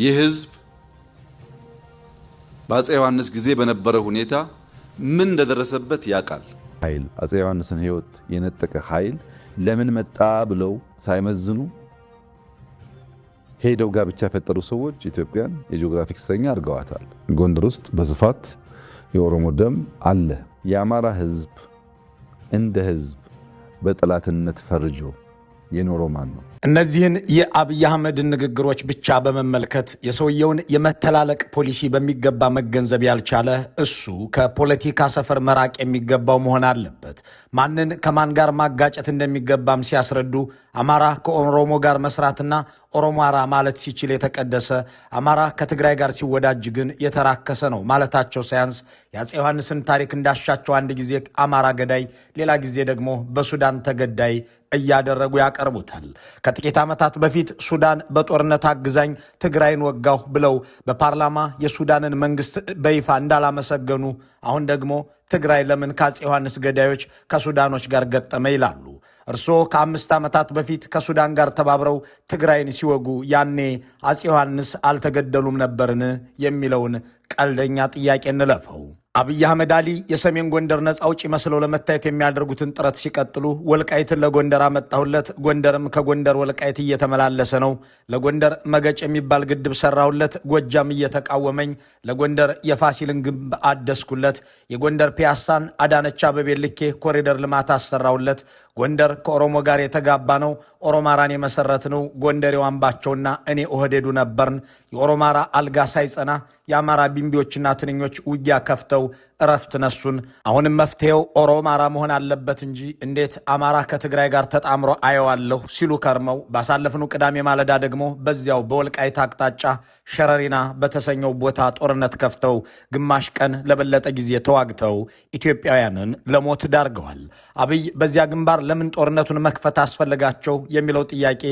ይህ ህዝብ በአፄ ዮሐንስ ጊዜ በነበረ ሁኔታ ምን እንደደረሰበት ያውቃል። ኃይል አፄ ዮሐንስን ህይወት የነጠቀ ኃይል ለምን መጣ ብለው ሳይመዝኑ ሄደው ጋብቻ የፈጠሩ ሰዎች ኢትዮጵያን የጂኦግራፊክ እስረኛ አድርገዋታል። ጎንደር ውስጥ በስፋት የኦሮሞ ደም አለ። የአማራ ህዝብ እንደ ህዝብ በጠላትነት ፈርጆ የኖረው ማን ነው? እነዚህን የአብይ አህመድን ንግግሮች ብቻ በመመልከት የሰውየውን የመተላለቅ ፖሊሲ በሚገባ መገንዘብ ያልቻለ እሱ ከፖለቲካ ሰፈር መራቅ የሚገባው መሆን አለበት። ማንን ከማን ጋር ማጋጨት እንደሚገባም ሲያስረዱ አማራ ከኦሮሞ ጋር መስራትና ኦሮማራ ማለት ሲችል የተቀደሰ፣ አማራ ከትግራይ ጋር ሲወዳጅ ግን የተራከሰ ነው ማለታቸው ሳያንስ የአፄ ዮሐንስን ታሪክ እንዳሻቸው አንድ ጊዜ አማራ ገዳይ፣ ሌላ ጊዜ ደግሞ በሱዳን ተገዳይ እያደረጉ ያቀርቡታል። ከጥቂት ዓመታት በፊት ሱዳን በጦርነት አግዛኝ ትግራይን ወጋሁ ብለው በፓርላማ የሱዳንን መንግስት በይፋ እንዳላመሰገኑ አሁን ደግሞ ትግራይ ለምን ከአፄ ዮሐንስ ገዳዮች ከሱዳኖች ጋር ገጠመ ይላሉ። እርስዎ ከ5 ዓመታት በፊት ከሱዳን ጋር ተባብረው ትግራይን ሲወጉ ያኔ አፄ ዮሐንስ አልተገደሉም ነበርን የሚለውን ቀልደኛ ጥያቄ እንለፈው። አብይ አህመድ አሊ የሰሜን ጎንደር ነፃ አውጪ መስለው ለመታየት የሚያደርጉትን ጥረት ሲቀጥሉ ወልቃይትን ለጎንደር አመጣሁለት፣ ጎንደርም ከጎንደር ወልቃይት እየተመላለሰ ነው፣ ለጎንደር መገጭ የሚባል ግድብ ሰራሁለት፣ ጎጃም እየተቃወመኝ፣ ለጎንደር የፋሲልን ግንብ አደስኩለት፣ የጎንደር ፒያሳን አዳነች አበቤ ልኬ ኮሪደር ልማት አሰራሁለት፣ ጎንደር ከኦሮሞ ጋር የተጋባ ነው፣ ኦሮማራን የመሰረት ነው፣ ጎንደሬው አምባቸውና እኔ ኦህዴዱ ነበርን፣ የኦሮማራ አልጋ ሳይጸና የአማራ ቢምቢዎችና ትንኞች ውጊያ ከፍተው እረፍት ነሱን። አሁንም መፍትሄው ኦሮማራ መሆን አለበት እንጂ እንዴት አማራ ከትግራይ ጋር ተጣምሮ አየዋለሁ ሲሉ ከርመው ባሳለፍኑ ቅዳሜ ማለዳ ደግሞ በዚያው በወልቃይት አቅጣጫ ሸረሪና በተሰኘው ቦታ ጦርነት ከፍተው ግማሽ ቀን ለበለጠ ጊዜ ተዋግተው ኢትዮጵያውያንን ለሞት ዳርገዋል። አብይ በዚያ ግንባር ለምን ጦርነቱን መክፈት አስፈለጋቸው የሚለው ጥያቄ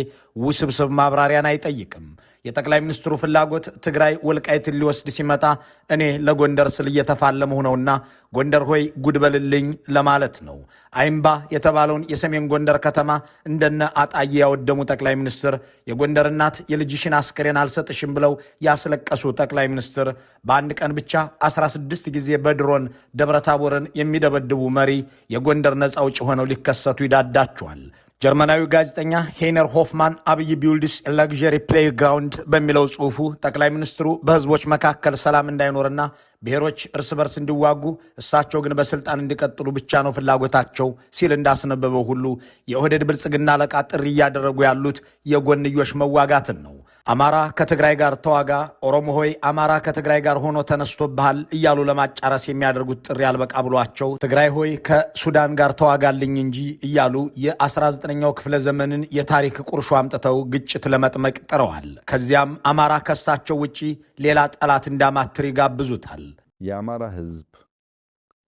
ውስብስብ ማብራሪያን አይጠይቅም። የጠቅላይ ሚኒስትሩ ፍላጎት ትግራይ ወልቃይትን ሊወስድ ሲመጣ እኔ ለጎንደር ስል እየተፋለምሁ ነውና ጎንደር ሆይ ጉድበልልኝ ለማለት ነው። አይምባ የተባለውን የሰሜን ጎንደር ከተማ እንደነ አጣዬ ያወደሙ ጠቅላይ ሚኒስትር፣ የጎንደር እናት የልጅሽን አስክሬን አልሰጥሽም ብለው ያስለቀሱ ጠቅላይ ሚኒስትር፣ በአንድ ቀን ብቻ 16 ጊዜ በድሮን ደብረታቦርን የሚደበድቡ መሪ የጎንደር ነፃ አውጪ ሆነው ሊከሰቱ ይዳዳቸዋል። ጀርመናዊ ጋዜጠኛ ሄይነር ሆፍማን አብይ ቢውልድስ ለግዠሪ ፕሌይግራውንድ በሚለው ጽሑፉ ጠቅላይ ሚኒስትሩ በህዝቦች መካከል ሰላም እንዳይኖርና ብሔሮች እርስ በርስ እንዲዋጉ እሳቸው ግን በስልጣን እንዲቀጥሉ ብቻ ነው ፍላጎታቸው ሲል እንዳስነበበው ሁሉ የኦህዴድ ብልጽግና አለቃ ጥሪ እያደረጉ ያሉት የጎንዮሽ መዋጋትን ነው። አማራ ከትግራይ ጋር ተዋጋ፣ ኦሮሞ ሆይ አማራ ከትግራይ ጋር ሆኖ ተነስቶብሃል እያሉ ለማጫረስ የሚያደርጉት ጥሪ አልበቃ ብሏቸው ትግራይ ሆይ ከሱዳን ጋር ተዋጋልኝ እንጂ እያሉ የ19ኛው ክፍለ ዘመንን የታሪክ ቁርሾ አምጥተው ግጭት ለመጥመቅ ጥረዋል። ከዚያም አማራ ከሳቸው ውጪ ሌላ ጠላት እንዳማትር ይጋብዙታል። የአማራ ህዝብ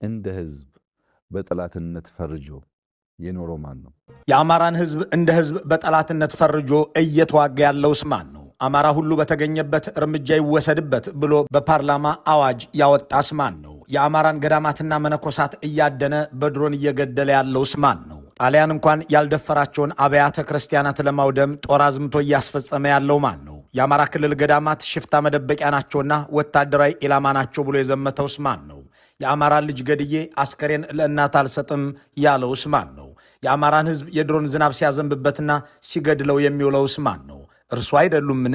እንደ ህዝብ በጠላትነት ፈርጆ የኖረው ማን ነው? የአማራን ህዝብ እንደ ህዝብ በጠላትነት ፈርጆ እየተዋጋ ያለውስ ማን ነው? አማራ ሁሉ በተገኘበት እርምጃ ይወሰድበት ብሎ በፓርላማ አዋጅ ያወጣስ ማን ነው? የአማራን ገዳማትና መነኮሳት እያደነ በድሮን እየገደለ ያለውስ ማን ነው? ጣሊያን እንኳን ያልደፈራቸውን አብያተ ክርስቲያናት ለማውደም ጦር አዝምቶ እያስፈጸመ ያለው ማን ነው? የአማራ ክልል ገዳማት ሽፍታ መደበቂያ ናቸውና ወታደራዊ ኢላማ ናቸው ብሎ የዘመተውስ ማን ነው? የአማራን ልጅ ገድዬ አስከሬን ለእናት አልሰጥም ያለውስ ማን ነው? የአማራን ህዝብ የድሮን ዝናብ ሲያዘንብበትና ሲገድለው የሚውለውስ ማን ነው? እርሱ አይደሉምን?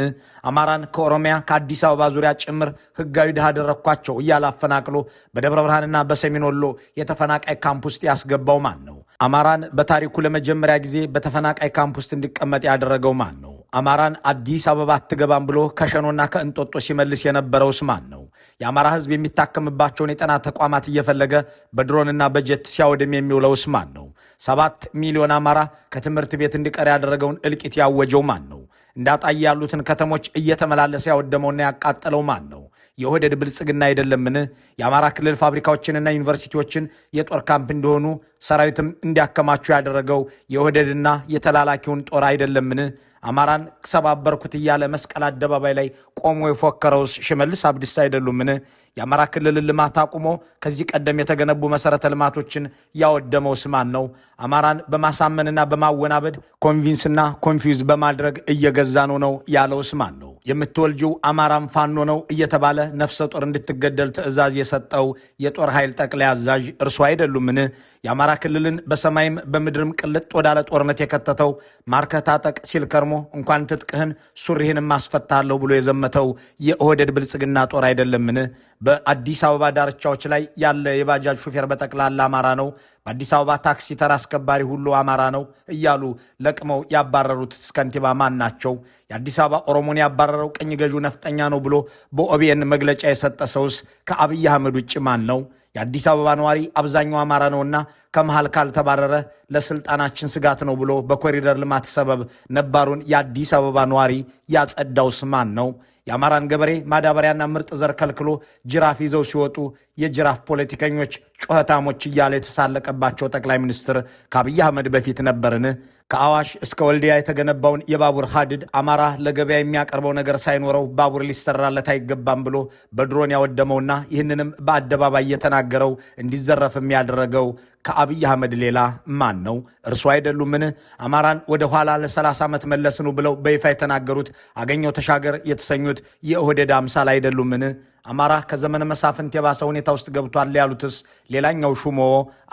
አማራን ከኦሮሚያ ከአዲስ አበባ ዙሪያ ጭምር ህጋዊ ድሃ አደረኳቸው እያለ አፈናቅሎ በደብረ ብርሃንና በሰሜን ወሎ የተፈናቃይ ካምፕ ውስጥ ያስገባው ማን ነው? አማራን በታሪኩ ለመጀመሪያ ጊዜ በተፈናቃይ ካምፕ ውስጥ እንዲቀመጥ ያደረገው ማን ነው? አማራን አዲስ አበባ አትገባም ብሎ ከሸኖና ከእንጦጦ ሲመልስ የነበረውስ ማን ነው? የአማራ ህዝብ የሚታከምባቸውን የጤና ተቋማት እየፈለገ በድሮንና በጀት ሲያወድም የሚውለውስ ማን ነው? 7 ሚሊዮን አማራ ከትምህርት ቤት እንዲቀር ያደረገውን እልቂት ያወጀው ማን ነው? እንዳጣይ ያሉትን ከተሞች እየተመላለሰ ያወደመውና ያቃጠለው ማን ነው? የኦህዴድ ብልጽግና አይደለምን? የአማራ ክልል ፋብሪካዎችንና ዩኒቨርሲቲዎችን የጦር ካምፕ እንዲሆኑ ሰራዊትም እንዲያከማቹ ያደረገው የኦህዴድና የተላላኪውን ጦር አይደለምን? አማራን ሰባበርኩት እያለ መስቀል አደባባይ ላይ ቆሞ የፎከረውስ ሽመልስ አብዲሳ አይደሉምን? የአማራ ክልልን ልማት አቁሞ ከዚህ ቀደም የተገነቡ መሰረተ ልማቶችን ያወደመውስ ማን ነው? አማራን በማሳመንና በማወናበድ ኮንቪንስና ኮንፊውዝ በማድረግ እየገዛኑ ነው ያለውስ ማን ነው? የምትወልጂው አማራም ፋኖ ነው እየተባለ ነፍሰ ጦር እንድትገደል ትዕዛዝ የሰጠው የጦር ኃይል ጠቅላይ አዛዥ እርሱ አይደሉምን? የአማራ ክልልን በሰማይም በምድርም ቅልጥ ወዳለ ጦርነት የከተተው ማርከህ ታጠቅ ሲል ከርሞ እንኳን ትጥቅህን ሱሪህንም አስፈታለሁ ብሎ የዘመተው የኦህዴድ ብልጽግና ጦር አይደለምን? በአዲስ አበባ ዳርቻዎች ላይ ያለ የባጃጅ ሹፌር በጠቅላላ አማራ ነው፣ በአዲስ አበባ ታክሲ ተራ አስከባሪ ሁሉ አማራ ነው እያሉ ለቅመው ያባረሩት ከንቲባ ማን ናቸው? የአዲስ አበባ ኦሮሞን ያባረረው ቅኝ ገዢው ነፍጠኛ ነው ብሎ በኦቢኤን መግለጫ የሰጠ ሰውስ ከአብይ አህመድ ውጭ ማን ነው? የአዲስ አበባ ነዋሪ አብዛኛው አማራ ነውና ከመሃል ካልተባረረ ለስልጣናችን ስጋት ነው ብሎ በኮሪደር ልማት ሰበብ ነባሩን የአዲስ አበባ ነዋሪ ያጸዳውስ ማን ነው? የአማራን ገበሬ ማዳበሪያና ምርጥ ዘር ከልክሎ ጅራፍ ይዘው ሲወጡ የጅራፍ ፖለቲከኞች ጩኸታሞች እያለ የተሳለቀባቸው ጠቅላይ ሚኒስትር ከአብይ አህመድ በፊት ነበርን? ከአዋሽ እስከ ወልዲያ የተገነባውን የባቡር ሀዲድ አማራ ለገበያ የሚያቀርበው ነገር ሳይኖረው ባቡር ሊሰራለት አይገባም ብሎ በድሮን ያወደመውና ይህንንም በአደባባይ የተናገረው እንዲዘረፍም ያደረገው ከአብይ አህመድ ሌላ ማን ነው? እርሱ አይደሉምን? አማራን ወደ ኋላ ለ30 ዓመት መለስኑ ብለው በይፋ የተናገሩት አገኘው ተሻገር የተሰኙት የኦህዴድ አምሳል አይደሉምን? አማራ ከዘመነ መሳፍንት የባሰ ሁኔታ ውስጥ ገብቷል ያሉትስ ሌላኛው ሹሞ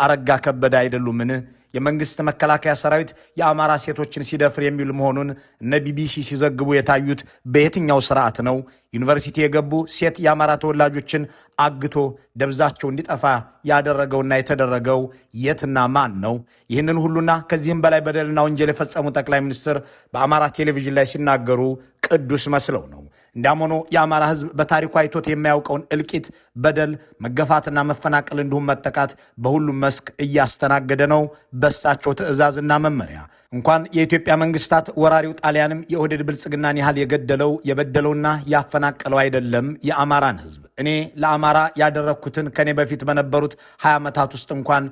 አረጋ ከበደ አይደሉምን? የመንግስት መከላከያ ሰራዊት የአማራ ሴቶችን ሲደፍር የሚል መሆኑን እነ ቢቢሲ ሲዘግቡ የታዩት በየትኛው ስርዓት ነው? ዩኒቨርሲቲ የገቡ ሴት የአማራ ተወላጆችን አግቶ ደብዛቸው እንዲጠፋ ያደረገውና የተደረገው የትና ማን ነው? ይህንን ሁሉና ከዚህም በላይ በደልና ወንጀል የፈጸሙ ጠቅላይ ሚኒስትር በአማራ ቴሌቪዥን ላይ ሲናገሩ ቅዱስ መስለው ነው። እንዳም ሆኖ የአማራ ሕዝብ በታሪኩ አይቶት የማያውቀውን እልቂት፣ በደል፣ መገፋትና መፈናቀል እንዲሁም መጠቃት በሁሉም መስክ እያስተናገደ ነው በሳቸው ትዕዛዝና መመሪያ። እንኳን የኢትዮጵያ መንግስታት ወራሪው ጣሊያንም የኦህዴድ ብልጽግናን ያህል የገደለው የበደለውና ያፈናቀለው አይደለም የአማራን ሕዝብ። እኔ ለአማራ ያደረግኩትን ከኔ በፊት በነበሩት 20 ዓመታት ውስጥ እንኳን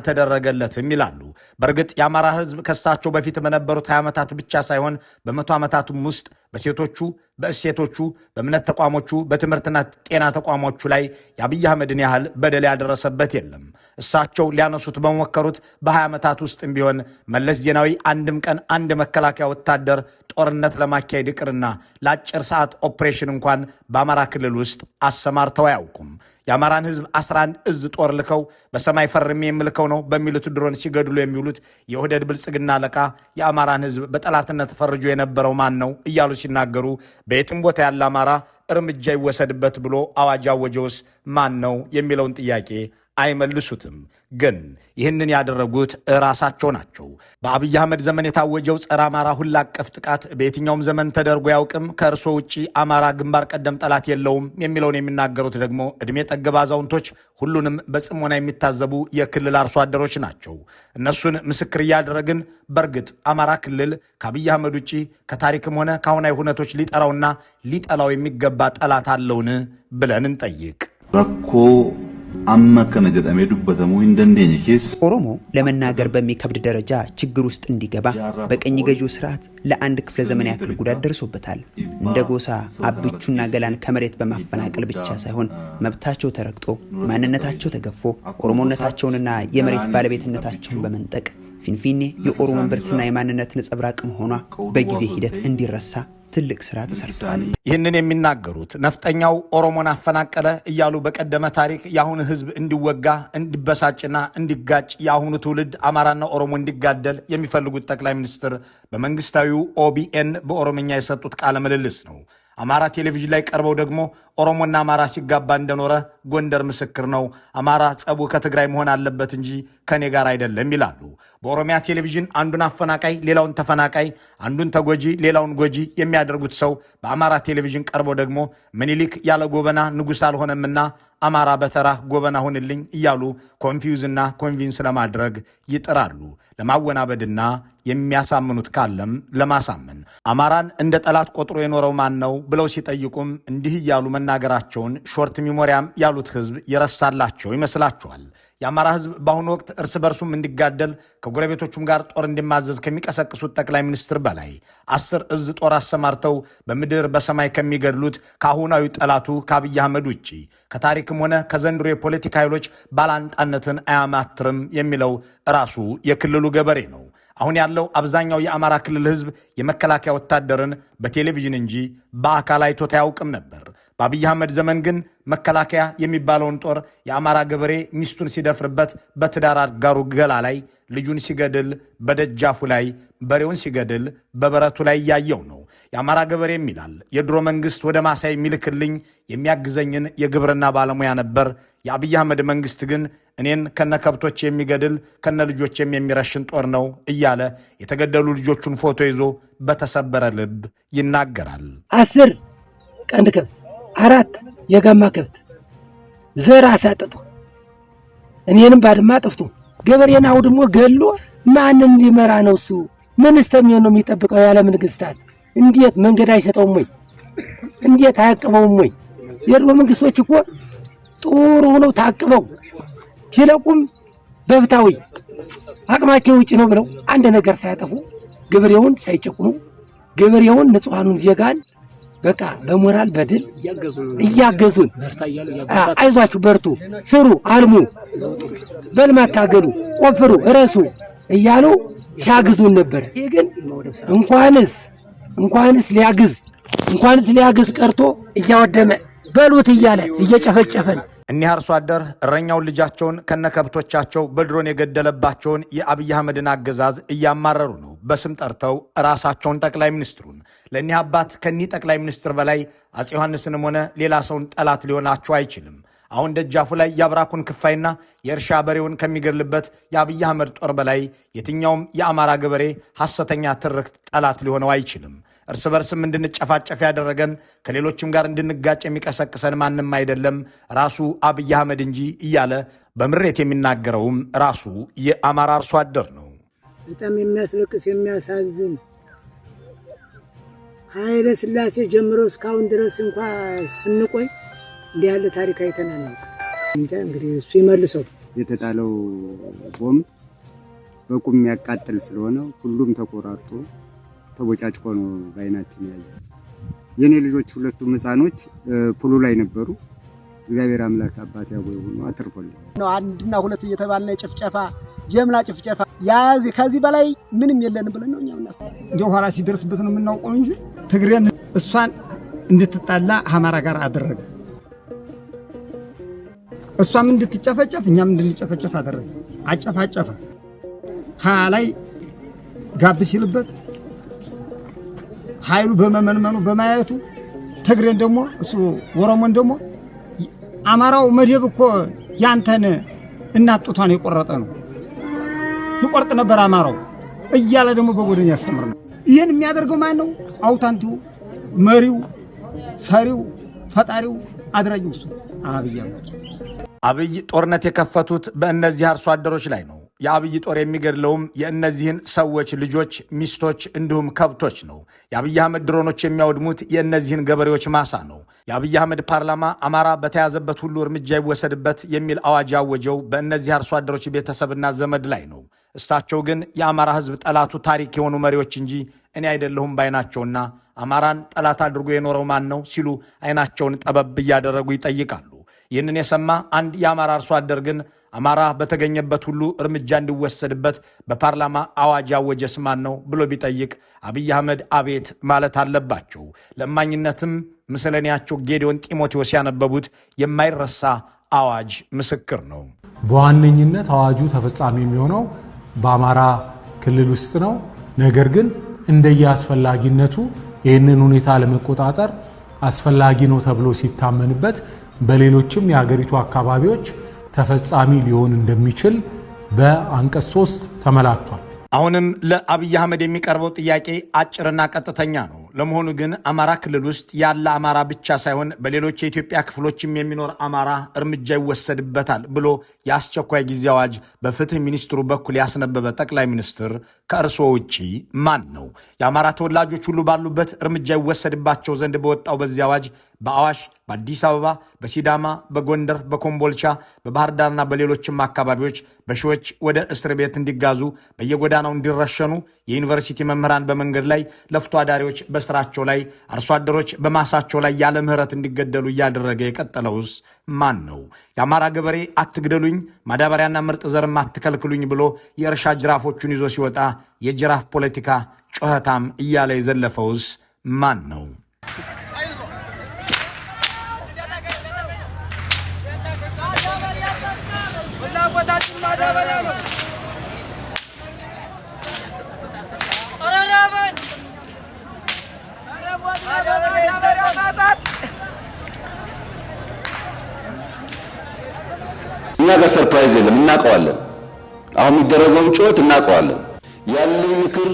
አልተደረገለትም ይላሉ። በእርግጥ የአማራ ሕዝብ ከሳቸው በፊት በነበሩት 20 ዓመታት ብቻ ሳይሆን በመቶ ዓመታቱም ውስጥ በሴቶቹ፣ በእሴቶቹ፣ በእምነት ተቋሞቹ፣ በትምህርትና ጤና ተቋሞቹ ላይ የአብይ አህመድን ያህል በደል ያደረሰበት የለም። እሳቸው ሊያነሱት በሞከሩት በ20 ዓመታት ውስጥም ቢሆን መለስ ዜናዊ አንድም ቀን አንድ መከላከያ ወታደር ጦርነት ለማካሄድ ይቅርና ለአጭር ሰዓት ኦፕሬሽን እንኳን በአማራ ክልል ውስጥ አሰማርተው አያውቁም። የአማራን ሕዝብ 11 እዝ ጦር ልከው በሰማይ ፈርሜ የምልከው ነው በሚሉት ድሮን ሲገድሉ የሚውሉት የኦህዴድ ብልጽግና አለቃ የአማራን ሕዝብ በጠላትነት ፈርጆ የነበረው ማን ነው እያሉ ሲናገሩ በየትም ቦታ ያለ አማራ እርምጃ ይወሰድበት ብሎ አዋጅ አወጀውስ ማን ነው የሚለውን ጥያቄ አይመልሱትም። ግን ይህንን ያደረጉት ራሳቸው ናቸው። በአብይ አህመድ ዘመን የታወጀው ጸረ አማራ ሁላ አቀፍ ጥቃት በየትኛውም ዘመን ተደርጎ ያውቅም፣ ከእርሶ ውጪ አማራ ግንባር ቀደም ጠላት የለውም የሚለውን የሚናገሩት ደግሞ ዕድሜ ጠገብ አዛውንቶች፣ ሁሉንም በጽሞና የሚታዘቡ የክልል አርሶ አደሮች ናቸው። እነሱን ምስክር እያደረግን በእርግጥ አማራ ክልል ከአብይ አህመድ ውጪ ከታሪክም ሆነ ከአሁናዊ ሁነቶች ሊጠራውና ሊጠላው የሚገባ ጠላት አለውን ብለን እንጠይቅ። ረኮ አመከነ ጀደሜ ዱበተሙ እንደንደኝ ኬስ ኦሮሞ ለመናገር በሚከብድ ደረጃ ችግር ውስጥ እንዲገባ በቀኝ ገዢው ስርዓት ለአንድ ክፍለ ዘመን ያክል ጉዳት ደርሶበታል። እንደ ጎሳ አብቹና ገላን ከመሬት በማፈናቀል ብቻ ሳይሆን መብታቸው ተረግጦ ማንነታቸው ተገፎ ኦሮሞነታቸውንና የመሬት ባለቤትነታቸውን በመንጠቅ ፊንፊኔ የኦሮሞ ብርትና የማንነት ነጸብራቅ መሆኗ በጊዜ ሂደት እንዲረሳ ትልቅ ስራ ተሰርቷል። ይህንን የሚናገሩት ነፍጠኛው ኦሮሞን አፈናቀለ እያሉ በቀደመ ታሪክ የአሁኑ ህዝብ እንዲወጋ እንዲበሳጭና እንዲጋጭ የአሁኑ ትውልድ አማራና ኦሮሞ እንዲጋደል የሚፈልጉት ጠቅላይ ሚኒስትር በመንግስታዊው ኦቢኤን በኦሮምኛ የሰጡት ቃለ ምልልስ ነው። አማራ ቴሌቪዥን ላይ ቀርበው ደግሞ ኦሮሞና አማራ ሲጋባ እንደኖረ ጎንደር ምስክር ነው፣ አማራ ጸቡ ከትግራይ መሆን አለበት እንጂ ከኔ ጋር አይደለም ይላሉ። በኦሮሚያ ቴሌቪዥን አንዱን አፈናቃይ ሌላውን ተፈናቃይ፣ አንዱን ተጎጂ ሌላውን ጎጂ የሚያደርጉት ሰው በአማራ ቴሌቪዥን ቀርበው ደግሞ ምኒልክ ያለ ጎበና ንጉሥ አልሆነምና አማራ በተራ ጎበና ሁንልኝ እያሉ ኮንፊውዝና ኮንቪንስ ለማድረግ ይጥራሉ። ለማወናበድና የሚያሳምኑት ካለም ለማሳመን። አማራን እንደ ጠላት ቆጥሮ የኖረው ማን ነው ብለው ሲጠይቁም እንዲህ እያሉ መናገራቸውን ሾርት ሚሞሪያም ያሉት ህዝብ የረሳላቸው ይመስላቸዋል። የአማራ ህዝብ በአሁኑ ወቅት እርስ በርሱም እንዲጋደል ከጎረቤቶቹም ጋር ጦር እንዲማዘዝ ከሚቀሰቅሱት ጠቅላይ ሚኒስትር በላይ 10 እዝ ጦር አሰማርተው በምድር በሰማይ ከሚገድሉት ከአሁናዊ ጠላቱ ከአብይ አህመድ ውጭ ከታሪክም ሆነ ከዘንድሮ የፖለቲካ ኃይሎች ባላንጣነትን አያማትርም የሚለው ራሱ የክልሉ ገበሬ ነው። አሁን ያለው አብዛኛው የአማራ ክልል ህዝብ የመከላከያ ወታደርን በቴሌቪዥን እንጂ በአካል አይቶት አያውቅም ነበር። በአብይ አህመድ ዘመን ግን መከላከያ የሚባለውን ጦር የአማራ ገበሬ ሚስቱን ሲደፍርበት በትዳር አጋሩ ገላ ላይ ልጁን ሲገድል በደጃፉ ላይ በሬውን ሲገድል በበረቱ ላይ እያየው ነው። የአማራ ገበሬም ይላል የድሮ መንግስት ወደ ማሳ የሚልክልኝ የሚያግዘኝን የግብርና ባለሙያ ነበር። የአብይ አህመድ መንግስት ግን እኔን ከነከብቶች የሚገድል ከነ ልጆችም የሚረሽን ጦር ነው እያለ የተገደሉ ልጆቹን ፎቶ ይዞ በተሰበረ ልብ ይናገራል። 10 ቀንድ ከብት 4 የጋማ ከብት ዘር አሳጥቶ እኔንም ባድማ ጥፍቶ ገበሬን አውድሞ ገሎ ማንን ሊመራ ነው እሱ? ምን እስተሚሆን ነው የሚጠብቀው? ያለ መንግስታት እንዴት መንገድ አይሰጠውም ወይ? እንዴት አያቅበውም ወይ? የድሮ መንግስቶች እኮ ጥሩ ሆነው ታቅበው ሲለቁም በፍታዊ አቅማቸው ውጪ ነው ብለው አንድ ነገር ሳያጠፉ ገበሬውን ሳይጨቁኑ ገበሬውን ንጹሃኑን ዜጋን በቃ በሞራል በድል እያገዙን አይዟችሁ በርቱ ስሩ አልሙ በልማት ታገሉ ቆፍሩ እረሱ እያሉ ሲያግዙን ነበር። ይሄ ግን እንኳንስ ሊያግዝ ቀርቶ እያወደመ በሉት እያለ እየጨፈጨፈን እኒህ አርሶ አደር እረኛውን ልጃቸውን ከነከብቶቻቸው በድሮን የገደለባቸውን የአብይ አህመድን አገዛዝ እያማረሩ ነው። በስም ጠርተው ራሳቸውን ጠቅላይ ሚኒስትሩን። ለእኒህ አባት ከኒህ ጠቅላይ ሚኒስትር በላይ አፄ ዮሐንስንም ሆነ ሌላ ሰውን ጠላት ሊሆናቸው አይችልም። አሁን ደጃፉ ላይ የአብራኩን ክፋይና የእርሻ በሬውን ከሚገድልበት የአብይ አህመድ ጦር በላይ የትኛውም የአማራ ገበሬ ሐሰተኛ ትርክት ጠላት ሊሆነው አይችልም። እርስ በርስም እንድንጨፋጨፍ ያደረገን ከሌሎችም ጋር እንድንጋጭ የሚቀሰቅሰን ማንም አይደለም ራሱ አብይ አህመድ እንጂ እያለ በምሬት የሚናገረውም ራሱ የአማራ አርሶ አደር ነው። በጣም የሚያስለቅስ የሚያሳዝን ኃይለ ሥላሴ ጀምሮ እስካሁን ድረስ እንኳን ስንቆይ እንዲህ ያለ ታሪክ አይተናል። እንግዲህ እሱ ይመልሰው። የተጣለው ቦምብ በቁም የሚያቃጥል ስለሆነ ሁሉም ተቆራርጦ ተቦጫጭቆ ነው ባይናችን ያለ። የኔ ልጆች ሁለቱም ህፃኖች ፑሉ ላይ ነበሩ። እግዚአብሔር አምላክ አባት ያቦይ ሆኖ አትርፎልኝ ነው። አንድና ሁለት እየተባለ ጭፍጨፋ ጀምላ ጭፍጨፋ ያዝ ከዚህ በላይ ምንም የለን ብለን ነው እኛም እንደው ኋላ ሲደርስበት ነው የምናውቀው እንጂ ትግሬን እሷን እንድትጣላ አማራ ጋር አደረገ። እሷም እንድትጨፈጨፍ እኛም እንድንጨፈጨፍ አደረገ። አጨፋጨፈ ላይ ጋብ ሲልበት ኃይሉ በመመንመኑ በማየቱ ትግሬን ደግሞ እሱ ወሮሞን ደግሞ አማራው መደብ እኮ ያንተን እናጥቷን የቆረጠ ነው ይቆርጥ ነበር አማራው እያለ ደግሞ በጎደኛ ያስተምር ነው። ይሄን የሚያደርገው ማን ነው? አውታንቱ መሪው ሰሪው ፈጣሪው አድራጊው እሱ አብይ አህመድ። አብይ ጦርነት የከፈቱት በእነዚህ አርሶ አደሮች ላይ ነው። የአብይ ጦር የሚገድለውም የእነዚህን ሰዎች ልጆች፣ ሚስቶች እንዲሁም ከብቶች ነው። የአብይ አህመድ ድሮኖች የሚያወድሙት የእነዚህን ገበሬዎች ማሳ ነው። የአብይ አህመድ ፓርላማ አማራ በተያዘበት ሁሉ እርምጃ ይወሰድበት የሚል አዋጅ ያወጀው በእነዚህ አርሶ አደሮች ቤተሰብና ዘመድ ላይ ነው። እሳቸው ግን የአማራ ሕዝብ ጠላቱ ታሪክ የሆኑ መሪዎች እንጂ እኔ አይደለሁም ባይናቸውና አማራን ጠላት አድርጎ የኖረው ማን ነው ሲሉ አይናቸውን ጠበብ እያደረጉ ይጠይቃሉ። ይህንን የሰማ አንድ የአማራ አርሶ አደር ግን አማራ በተገኘበት ሁሉ እርምጃ እንዲወሰድበት በፓርላማ አዋጅ ያወጀስ ማን ነው ብሎ ቢጠይቅ አብይ አህመድ አቤት ማለት አለባቸው። ለማኝነትም ምስለኔያቸው ጌዲዮን ጢሞቴዎስ ያነበቡት የማይረሳ አዋጅ ምስክር ነው። በዋነኝነት አዋጁ ተፈጻሚ የሚሆነው በአማራ ክልል ውስጥ ነው። ነገር ግን እንደየአስፈላጊነቱ ይህንን ሁኔታ ለመቆጣጠር አስፈላጊ ነው ተብሎ ሲታመንበት በሌሎችም የሀገሪቱ አካባቢዎች ተፈጻሚ ሊሆን እንደሚችል በአንቀጽ 3 ተመላክቷል። አሁንም ለአብይ አህመድ የሚቀርበው ጥያቄ አጭርና ቀጥተኛ ነው። ለመሆኑ ግን አማራ ክልል ውስጥ ያለ አማራ ብቻ ሳይሆን በሌሎች የኢትዮጵያ ክፍሎችም የሚኖር አማራ እርምጃ ይወሰድበታል ብሎ የአስቸኳይ ጊዜ አዋጅ በፍትህ ሚኒስትሩ በኩል ያስነበበ ጠቅላይ ሚኒስትር ከእርስዎ ውጪ ማን ነው? የአማራ ተወላጆች ሁሉ ባሉበት እርምጃ ይወሰድባቸው ዘንድ በወጣው በዚህ አዋጅ በአዋሽ፣ በአዲስ አበባ፣ በሲዳማ፣ በጎንደር፣ በኮምቦልቻ፣ በባህር ዳርና በሌሎችም አካባቢዎች በሺዎች ወደ እስር ቤት እንዲጋዙ በየጎዳናው እንዲረሸኑ የዩኒቨርሲቲ መምህራን በመንገድ ላይ ለፍቶ አዳሪዎች በስራቸው ላይ አርሶ አደሮች በማሳቸው ላይ ያለ ምህረት እንዲገደሉ እያደረገ የቀጠለውስ ማን ነው? የአማራ ገበሬ አትግደሉኝ፣ ማዳበሪያና ምርጥ ዘርም አትከልክሉኝ ብሎ የእርሻ ጅራፎቹን ይዞ ሲወጣ የጅራፍ ፖለቲካ ጮኸታም እያለ የዘለፈውስ ማን ነው? እኛ ጋር ሰርፕራይዝ የለም፣ እናውቀዋለን። አሁን የሚደረገውን ጩኸት እናውቀዋለን። ያለኝ ምክር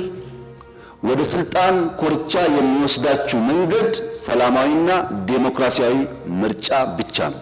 ወደ ስልጣን ኮርቻ የሚወስዳችሁ መንገድ ሰላማዊና ዴሞክራሲያዊ ምርጫ ብቻ ነው።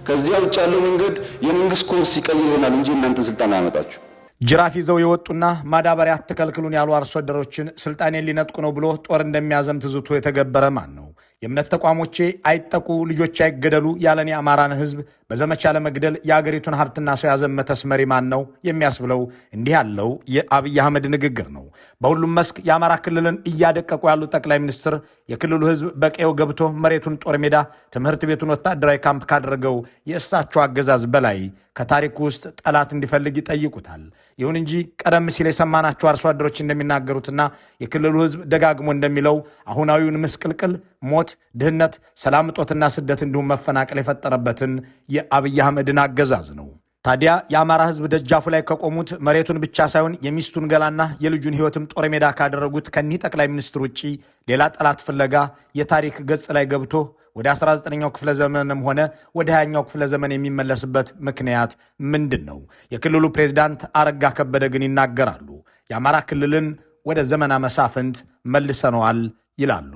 ከዚያ ውጭ ያለው መንገድ የመንግስት ኮርስ ይቀይር ይሆናል እንጂ እናንተን ስልጣን አያመጣችሁ። ጅራፍ ይዘው የወጡና ማዳበሪያ አትከልክሉን ያሉ አርሶ አደሮችን ስልጣኔን ሊነጥቁ ነው ብሎ ጦር እንደሚያዘምት ዝቶ የተገበረ ማን ነው? የእምነት ተቋሞቼ አይጠቁ፣ ልጆች አይገደሉ ያለን የአማራን ህዝብ በዘመቻ ለመግደል የአገሪቱን ሀብትና ሰው ያዘመተስ መሪ ማን ነው የሚያስብለው እንዲህ ያለው የአብይ አህመድ ንግግር ነው። በሁሉም መስክ የአማራ ክልልን እያደቀቁ ያሉ ጠቅላይ ሚኒስትር የክልሉ ህዝብ በቀየው ገብቶ መሬቱን ጦር ሜዳ፣ ትምህርት ቤቱን ወታደራዊ ካምፕ ካደረገው የእሳቸው አገዛዝ በላይ ከታሪኩ ውስጥ ጠላት እንዲፈልግ ይጠይቁታል። ይሁን እንጂ ቀደም ሲል የሰማናቸው አርሶ አደሮች እንደሚናገሩትና የክልሉ ህዝብ ደጋግሞ እንደሚለው አሁናዊውን ምስቅልቅል ሞት፣ ድህነት፣ ሰላም እጦትና ስደት እንዲሁም መፈናቀል የፈጠረበትን የአብይ አህመድን አገዛዝ ነው። ታዲያ የአማራ ህዝብ ደጃፉ ላይ ከቆሙት መሬቱን ብቻ ሳይሆን የሚስቱን ገላና የልጁን ህይወትም ጦር ሜዳ ካደረጉት ከኒህ ጠቅላይ ሚኒስትር ውጪ ሌላ ጠላት ፍለጋ የታሪክ ገጽ ላይ ገብቶ ወደ 19ኛው ክፍለ ዘመንም ሆነ ወደ 20ኛው ክፍለ ዘመን የሚመለስበት ምክንያት ምንድን ነው? የክልሉ ፕሬዝዳንት አረጋ ከበደ ግን ይናገራሉ። የአማራ ክልልን ወደ ዘመነ መሳፍንት መልሰነዋል ይላሉ።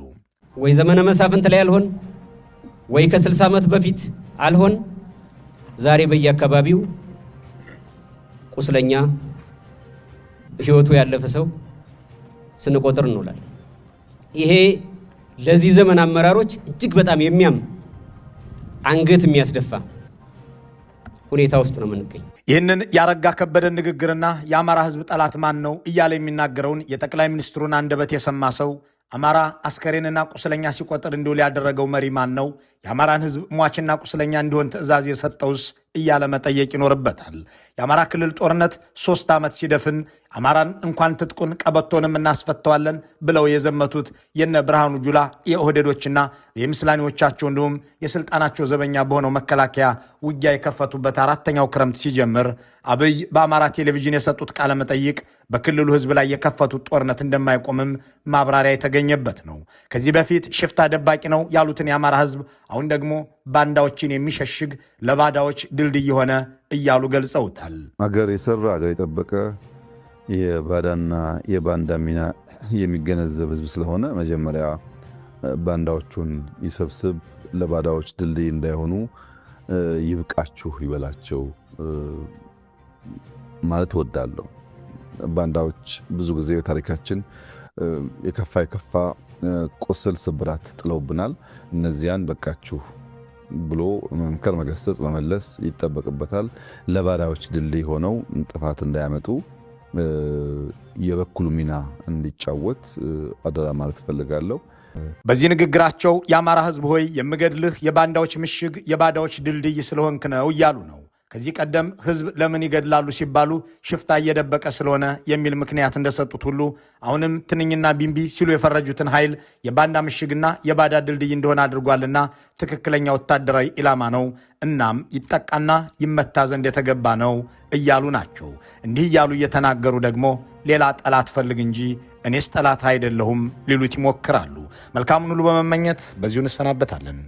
ወይ ዘመነ መሳፍንት ላይ አልሆን፣ ወይ ከ60 ዓመት በፊት አልሆን፣ ዛሬ በየአካባቢው ቁስለኛ ህይወቱ ያለፈ ሰው ስንቆጥር እንውላለን። ይሄ ለዚህ ዘመን አመራሮች እጅግ በጣም የሚያም አንገት የሚያስደፋ ሁኔታ ውስጥ ነው የምንገኝ። ይህንን ያረጋ ከበደን ንግግርና የአማራ ህዝብ ጠላት ማን ነው እያለ የሚናገረውን የጠቅላይ ሚኒስትሩን አንደበት የሰማ ሰው አማራ አስከሬንና ቁስለኛ ሲቆጥር እንዲውል ያደረገው መሪ ማን ነው? የአማራን ህዝብ ሟችና ቁስለኛ እንዲሆን ትዕዛዝ የሰጠውስ እያለ መጠየቅ ይኖርበታል። የአማራ ክልል ጦርነት 3 ዓመት ሲደፍን አማራን እንኳን ትጥቁን ቀበቶንም እናስፈተዋለን ብለው የዘመቱት የነ ብርሃኑ ጁላ የኦህዴዶችና የምስላኔዎቻቸው እንዲሁም የስልጣናቸው ዘበኛ በሆነው መከላከያ ውጊያ የከፈቱበት 4ኛው ክረምት ሲጀምር አብይ በአማራ ቴሌቪዥን የሰጡት ቃለ መጠይቅ በክልሉ ህዝብ ላይ የከፈቱት ጦርነት እንደማይቆምም ማብራሪያ የተገኘበት ነው። ከዚህ በፊት ሽፍታ ደባቂ ነው ያሉትን የአማራ ህዝብ አሁን ደግሞ ባንዳዎችን የሚሸሽግ ለባዳዎች ድልድይ ሆነ እያሉ ገልጸውታል። አገር የሰራ አገር የጠበቀ የባዳና የባንዳ ሚና የሚገነዘብ ህዝብ ስለሆነ መጀመሪያ ባንዳዎቹን ይሰብስብ፣ ለባዳዎች ድልድይ እንዳይሆኑ ይብቃችሁ ይበላቸው ማለት እወዳለሁ። ባንዳዎች ብዙ ጊዜ በታሪካችን የከፋ ቁስል ስብራት ጥለውብናል። እነዚያን በቃችሁ ብሎ መምከር፣ መገሰጽ፣ መመለስ ይጠበቅበታል። ለባዳዎች ድልድይ ሆነው ጥፋት እንዳያመጡ የበኩሉ ሚና እንዲጫወት አደራ ማለት እፈልጋለሁ። በዚህ ንግግራቸው የአማራ ህዝብ ሆይ የምገድልህ የባንዳዎች ምሽግ የባዳዎች ድልድይ ስለሆንክ ነው እያሉ ነው። ከዚህ ቀደም ህዝብ ለምን ይገድላሉ ሲባሉ ሽፍታ እየደበቀ ስለሆነ የሚል ምክንያት እንደሰጡት ሁሉ አሁንም ትንኝና ቢምቢ ሲሉ የፈረጁትን ኃይል የባንዳ ምሽግና የባዳ ድልድይ እንደሆነ አድርጓልና ትክክለኛ ወታደራዊ ኢላማ ነው፣ እናም ይጠቃና ይመታ ዘንድ የተገባ ነው እያሉ ናቸው። እንዲህ እያሉ እየተናገሩ ደግሞ ሌላ ጠላት ፈልግ እንጂ እኔስ ጠላት አይደለሁም ሊሉት ይሞክራሉ። መልካሙን ሁሉ በመመኘት በዚሁ እንሰናበታለን።